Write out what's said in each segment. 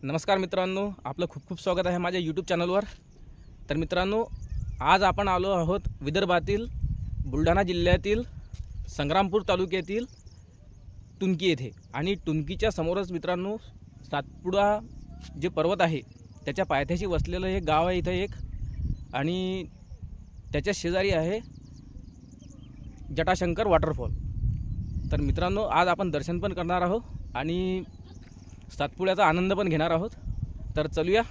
नमस्कार मित्रांनो, आपलं खूप खूप स्वागत आहे माझ्या यूट्यूब चॅनलवर। तर मित्रांनो, आज आपण आलो आहोत विदर्भातील बुलढाणा जिल्ह्यातील संग्रामपूर तालुक्यातील टुनकी येथे। आणि टुनकीच्या समोरच मित्रांनो सातपुडा जे पर्वत आहे त्याच्या पायथ्याशी वसलेलं हे गाव आहे इथे एक, आणि त्याच्या शेजारी आहे जटाशंकर वॉटरफॉल। तर मित्रांनो, आज आपण दर्शन पण करणार आहोत आणि सातपुड्याचा आनंद पण घेणार आहोत। तर चलूया,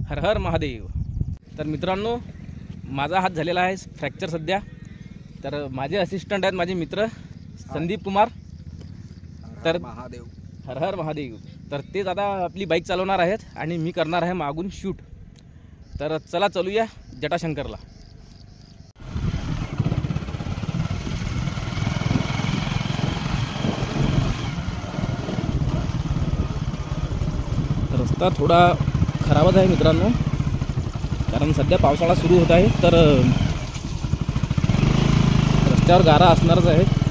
हर हर महादेव। तर मित्रांनो, माझा हात झालेला आहे फ्रॅक्चर सध्या। तर माझे असिस्टंट आहेत माझे मित्र संदीप कुमार। तर महादेव, हर हर महादेव। तर तेच आता आपली बाईक चालवणार आहेत आणि मी करणार आहे मागून शूट। तर चला चलूया जटाशंकरला। रस्ता थोडा खराबच आहे मित्रांनो, कारण सध्या पावसाळा सुरू होत आहे। तर रस्त्यावर गारा असणारच आहे।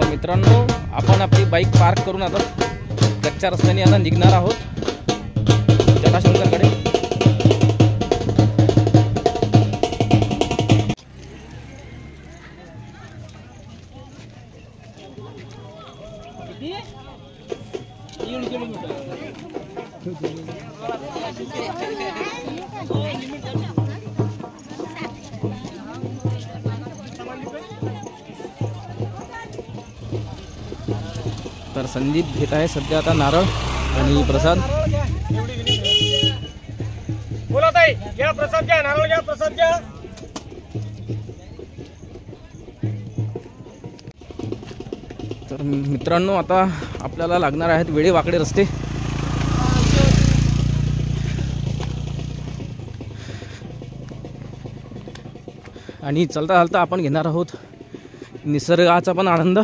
मित्रांनो, आपण आपली बाईक पार्क करून आता कच्च्या रस्त्याने आता निघणार आहोत जटाशंकरकडे। तर संदीप घेत आहे सध्या आता नारळ आणि प्रसाद। बोला ताई, घ्या प्रसाद, घ्या नारळ, घ्या प्रसाद, घ्या। तर मित्रांनो, आता आपल्याला लागणार आहेत वेडे वाकडे रस्ते। आणि चलता चालता आपण घेणार आहोत निसर्गाचा पण आनंद।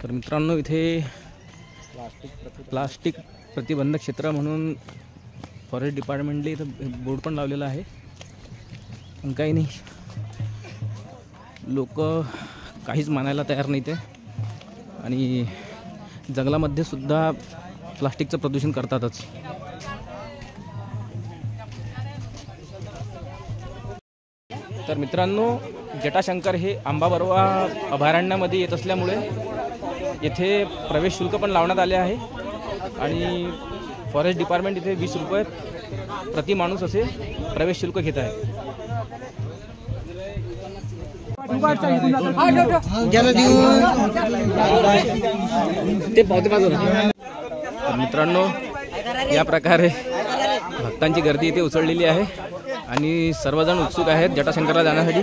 तर मित्रांनो, इथे प्लास्टिक प्रतिबंधक क्षेत्र म्हणून फॉरेस्ट डिपार्टमेंटने इथं बोर्ड पण लावलेला आहे। पण काही नाही, लोक काहीच मानायला तयार नाही ते, आणि जंगलामध्ये सुद्धा प्लास्टिकचं प्रदूषण करतातच। तर मित्रांनो, जटाशंकर हे आंबाबरवा अभयारण्यामध्ये येत असल्यामुळे येथे प्रवेश शुल्क पण लावण्यात आले आहे। आणि फॉरेस्ट डिपार्टमेंट इथे 20 रुपये प्रति माणूस असे प्रवेश शुल्क घेत आहे। मित्रांनो, या प्रकारे भक्तांची गर्दी इथे उसळलेली आहे आणि सर्वजण उत्सुक आहेत जटाशंकरला जाण्यासाठी.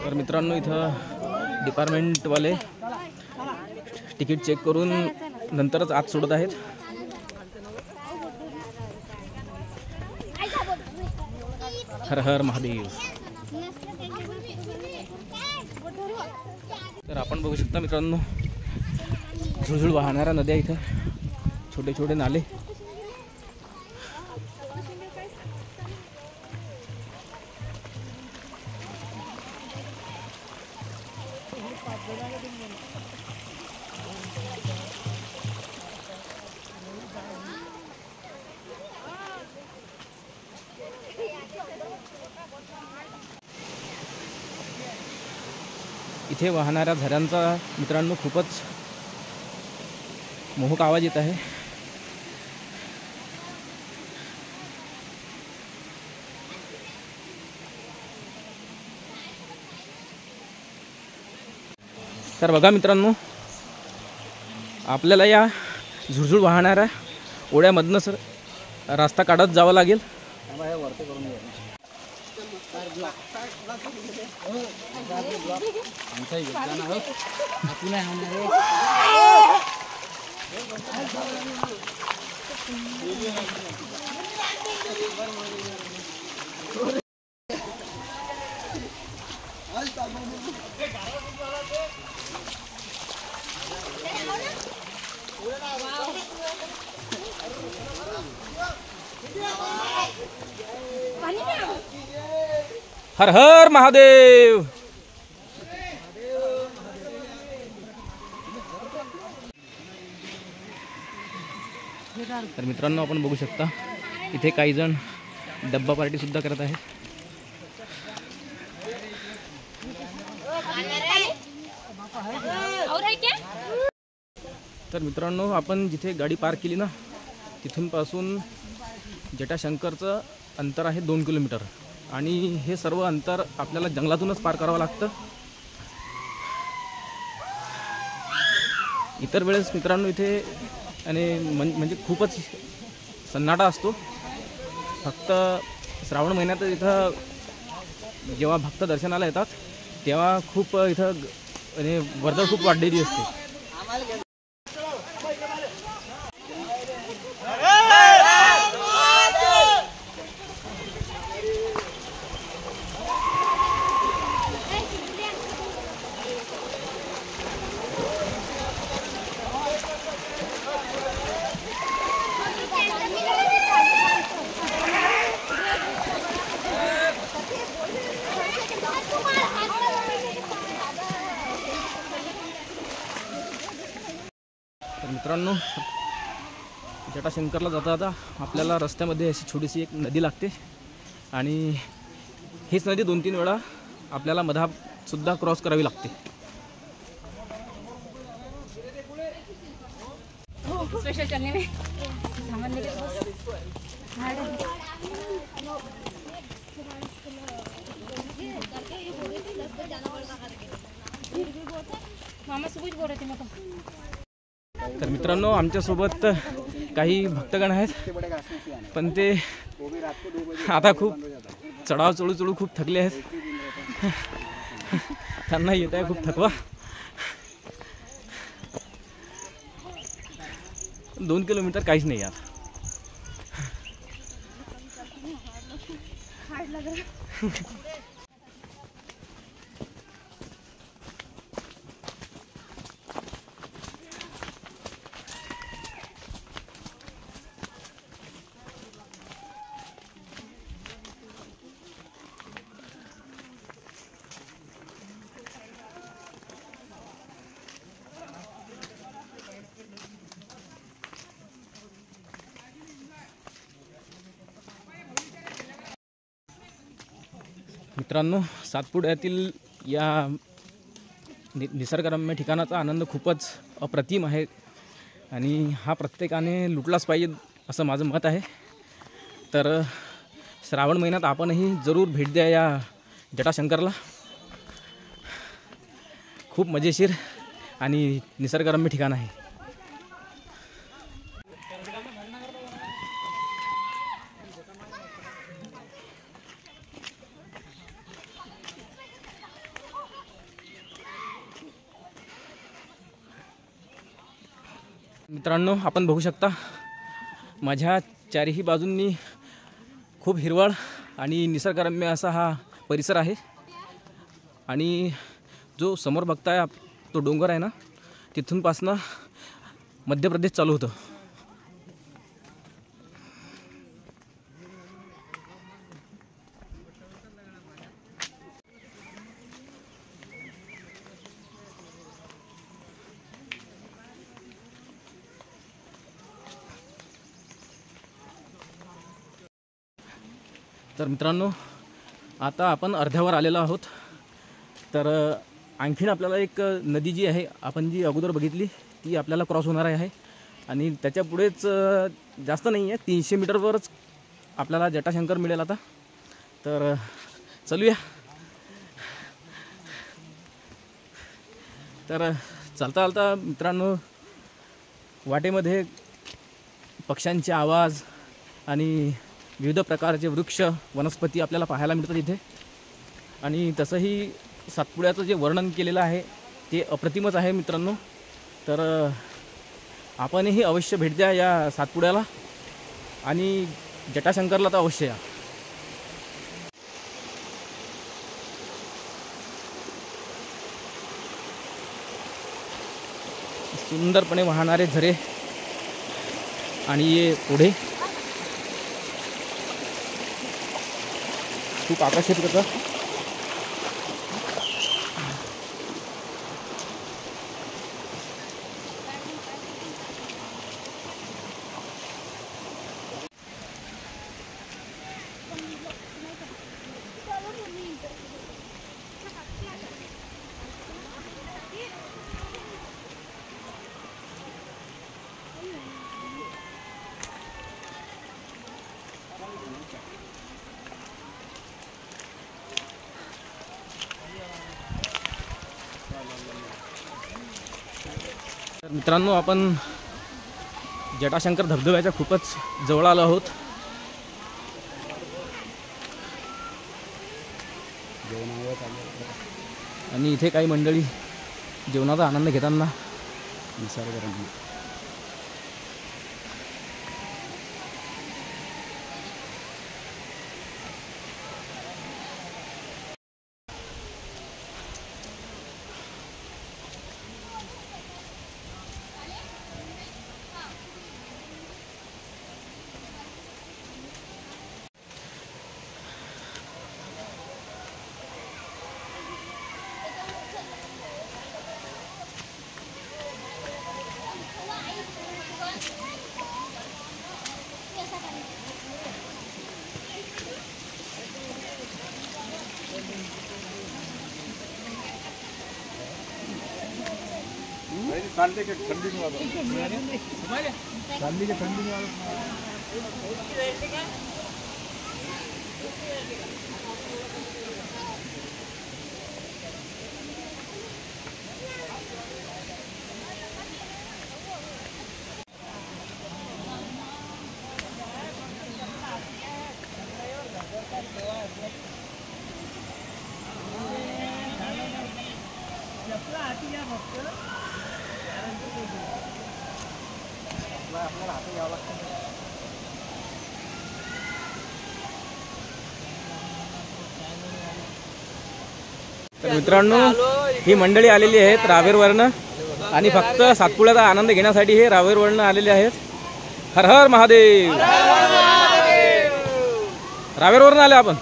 तर मित्रांनो, इथं डिपार्टमेंटवाले तिकीट चेक करून नंतरच आत सोडत आहेत. हर हर महादेव. तर आपण बघू शकता मित्रांनो, झुळझुळ वाहणाऱ्या नद्या, इथं छोटे छोटे नाले. इथे वाहणाऱ्या झऱ्यांचा मित्रांनो खूपच मोहक आवाज येत आहे. तर बघा मित्रांनो, आपल्याला या झुळझुळ वाहणाऱ्या ओढ्यामधनं रस्ता काढत जावं लागेल. हर हर महादेव. तर मित्रांनो, आपण बघू शकता इथे काही जण डब्बा पार्टी सुद्धा करत आहेत. तर मित्रांनो, आपण जिथे गाडी पार्क केली ना, तिथून पासून जटाशंकरचं अंतर आहे 2 किलोमीटर आणि हे सर्व अंतर आपल्याला जंगलातूनच पार करावं लागतं. इतर वेळेस मित्रांनो इथे आणि म्हणजे खूपच सन्नाटा असतो. फक्त श्रावण महिन्यात इथं जेव्हा भक्त दर्शनाला येतात तेव्हा खूप इथं वर्दळ खूप वाढलेली असते. तर मित्रांनो, जटाशंकरला जाता जाता आपल्याला रस्त्यामध्ये अशी छोटीशी एक नदी लागते आणि हीच नदी 2-3 वेळा आपल्याला मधासुद्धा क्रॉस करावी लागते. स्पेशल चलने में सामान लेके मामा सुबह बोल रहे थे मैं. तर मित्रांनो, आमच्यासोबत काही भक्तगण आहेत, पण ते आता खूप चढाव चढू खूप थकले आहेत. त्यांना येत आहे खूप थकवा. 2 किलोमीटर काहीच नाही यार. मित्रांनो, सातपुड्यातील या निसर्गरम्य ठिकाणाचा आनंद खूपच अप्रतिम आहे आणि हा प्रत्येकाने लुटलाच पाहिजे असं माझं मत आहे. तर श्रावण महिन्यात आपणही जरूर भेट द्या या जटाशंकरला. खूप मजेशीर आणि निसर्गरम्य ठिकाण आहे. मित्रांनो, आपण बघू शकता माझ्या चारही बाजूंनी खूप हिरवळ आणि निसर्गरम्य असा हा परिसर आहे. आणि जो समोर बघताय तो डोंगर आहे ना, तिथूनपासनं मध्य प्रदेश चालू होतं. तर मित्रांनो, आता आपण अर्ध्यावर आलेलो आहोत. तर आणखीन आपल्याला एक नदी जी आहे, आपण जी अगोदर बघितली ती आपल्याला क्रॉस होणार आहे. आणि त्याच्या पुढेच जास्त नाही आहे, 300 मीटरवरच आपल्याला जटाशंकर मिळेल आता. तर चलूया. तर चालता चालता मित्रांनो, वाटेमध्ये पक्ष्यांचे आवाज आणि विविध प्रकारचे वृक्ष वनस्पती आपल्याला पाहायला मिळतात इथे. आणि तसंही सातपुड्याचं जे वर्णन केलेलं आहे ते अप्रतिमच आहे मित्रांनो. तर आपणही अवश्य भेट द्या या सातपुड्याला आणि जटाशंकरला तर अवश्य या. सुंदरपणे वाहणारे झरे आणि ये पुढे खूप आकर्षित करतं. तर मित्रांनो, आपण जटाशंकर धबधब्याच्या खूपच जवळ आलो आहोत. आणि इथे काही मंडळी जेवणाचा आनंद घेताना निसर्गरम्य. चालते के ठंडी में चालती के ठंडी में तर मित्रांनो, ही मंडळी आलेली आहेत रावेरवरनं आणि फक्त सातपुड्याचा आनंद घेण्यासाठी हे रावेरवरनं आलेले आहेत. हर हर महादेव. रावेरवरनं आले आपण.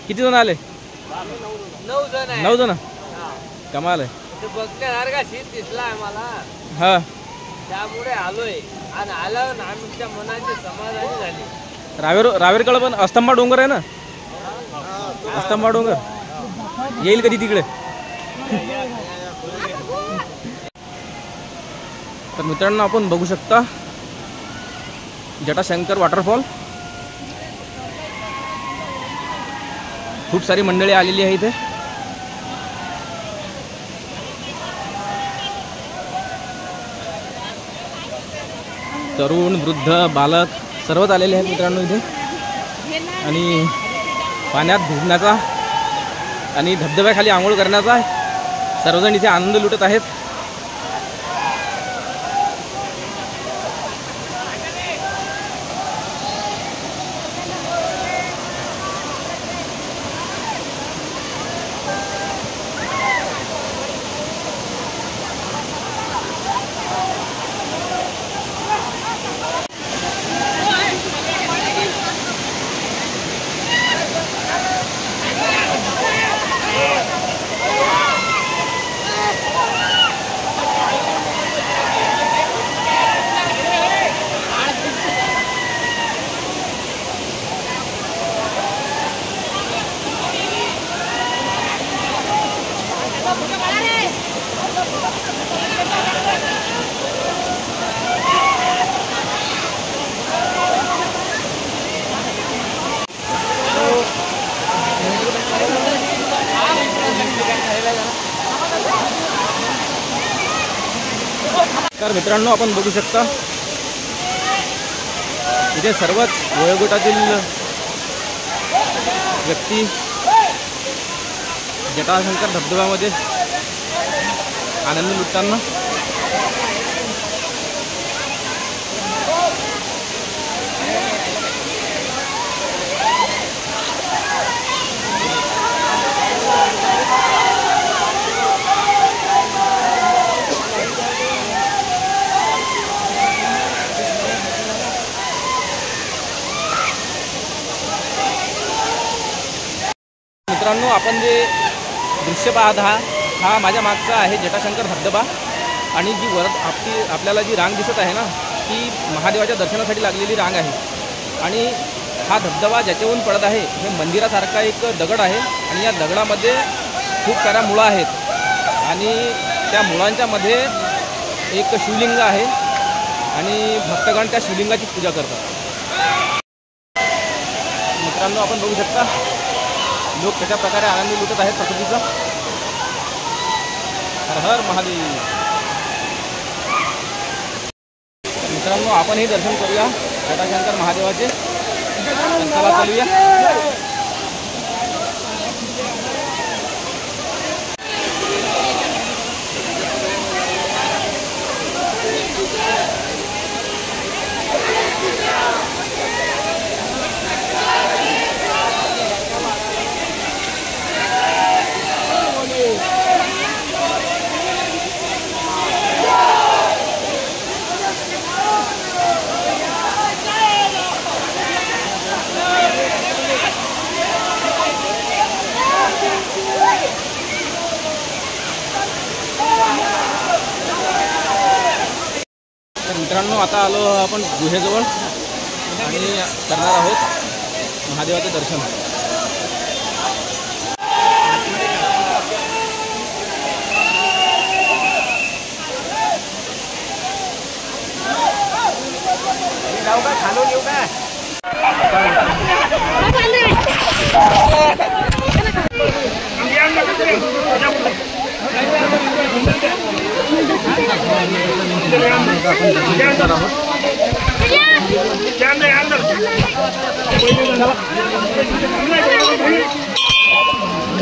किती जण आले? 9 जण. कमाल आहे. बघण्यासारखा शीत दिसला मला, हा, त्यामुळे आलोय. आणि आल्यावर आमच्या मनाची समाधानी झाली. रावेरकडे पण अस्तंबा डोंगर आहे ना, अस्तंबा डोंगर येईल कधी तिकडे. तर मित्रांनो, आपण बघू शकता जटाशंकर वॉटरफॉल. खूप सारी मंडळी आलेली आहे इथे. तरुण वृद्ध बालक सर्वच आलेले आहेत मित्रांनो इथे. आणि पाण्यात भिजण्याचा आणि धबधब्याखाली आंघोळ करण्याचा सर्वजण इथे आनंद लुटत आहेत. तर मित्रांनो आपण बघू शकता इथे सर्वच वयोगटातील व्यक्ती जटाशंकर धबधब्यामध्ये आनंद लुटताना. मित्रांनो आपण जे दृश्य पाहत आहात हा माझ्या मागचा आहे जटाशंकर धबधबा. आणि जी आपल्याला जी रांग दिसत आहे ना ती महादेवाच्या दर्शनासाठी लागलेली रांग आहे. आणि हा धबधबा ज्याच्याहून पडत आहे हे मंदिरासारखा एक दगड आहे. आणि या दगडामध्ये खूप साऱ्या मुळा आहेत आणि त्या मुळांच्या मध्ये एक शिवलिंग आहे आणि भक्तगण त्या शिवलिंगाची पूजा करतात. मित्रांनो आपण बघू शकता लोक कशा प्रकारे आनंद लुटत आहेत प्रकृतीचा. हर हर महादेव. मित्रांनो आपणही दर्शन करूया जटाशंकर महादेवाचे. चला चालूया. मित्रांनो आता आलो आपण गुहेजवळ आणि करणार आहोत महादेवाचे दर्शन. जाऊ का खालून येऊ का?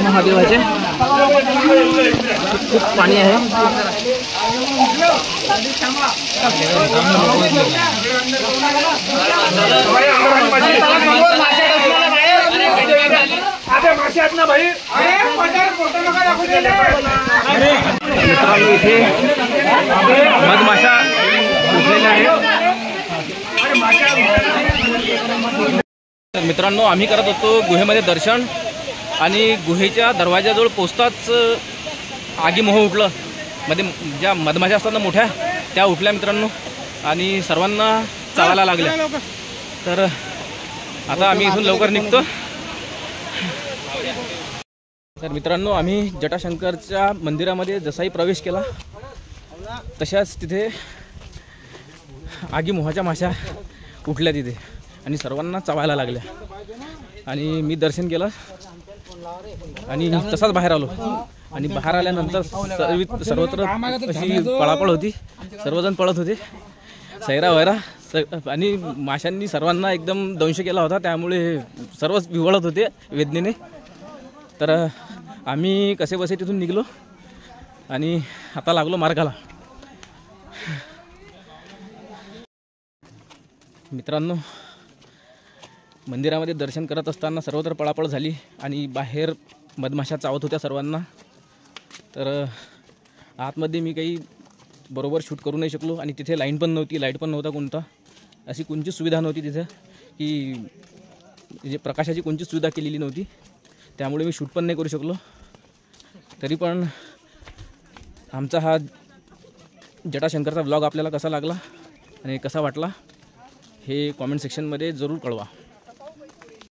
महादेवाचे खूप पाणी आहे. मित्रांनो इथे मधमाशा उठलेल्या आहेत. मित्रांनो आम्ही करत होतो गुहेमध्ये दर्शन आणि गुहेच्या दरवाजाजवळ पोचताच आगीमोह उठलं. मध्ये ज्या मधमाशा असतात ना मोठ्या त्या उठल्या मित्रांनो आणि सर्वांना चावायला लागल्या. तर आता आम्ही इथून लवकर निघतो. तर मित्रांनो आम्ही जटाशंकरच्या मंदिरामध्ये जसाही प्रवेश केला तशाच तिथे आगीमोहाच्या माशा उठल्या तिथे आणि सर्वांना चावायला लागल्या. आणि मी दर्शन केलं आणि तसाच बाहेर आलो. आणि बाहेर आल्यानंतर सर्वत्र अशी पळापळ होती. सर्वजण पळत होते. सैरा वैरा आणि माशांनी सर्वांना एकदम दंश केला होता, त्यामुळे सर्वच विवळत होते वेदनेने. तर आम्ही कसे बसे तिथून निघलो आणि आता लागलो मार्गाला. मित्रांनो, मंदिरामध्ये दर्शन करत असताना सर्वत्र पळापळ झाली आणि बाहेर मधमाशा चावत होत्या सर्वांना. तर आतमध्ये मी काही बरोबर शूट करू नाही शकलो आणि तिथे लाईट पण नव्हता कोणता, अशी कोणतीच सुविधा नव्हती तिथे की म्हणजे प्रकाशाची कोणतीच सुविधा केलेली नव्हती, त्यामुळे मी शूट पण नाही करू शकलो. तरी पण आमचा हा जटाशंकरचा व्लॉग आपल्याला कसा लागला आणि कसा वाटला हे कॉमेंट सेक्शनमध्ये जरूर कळवा.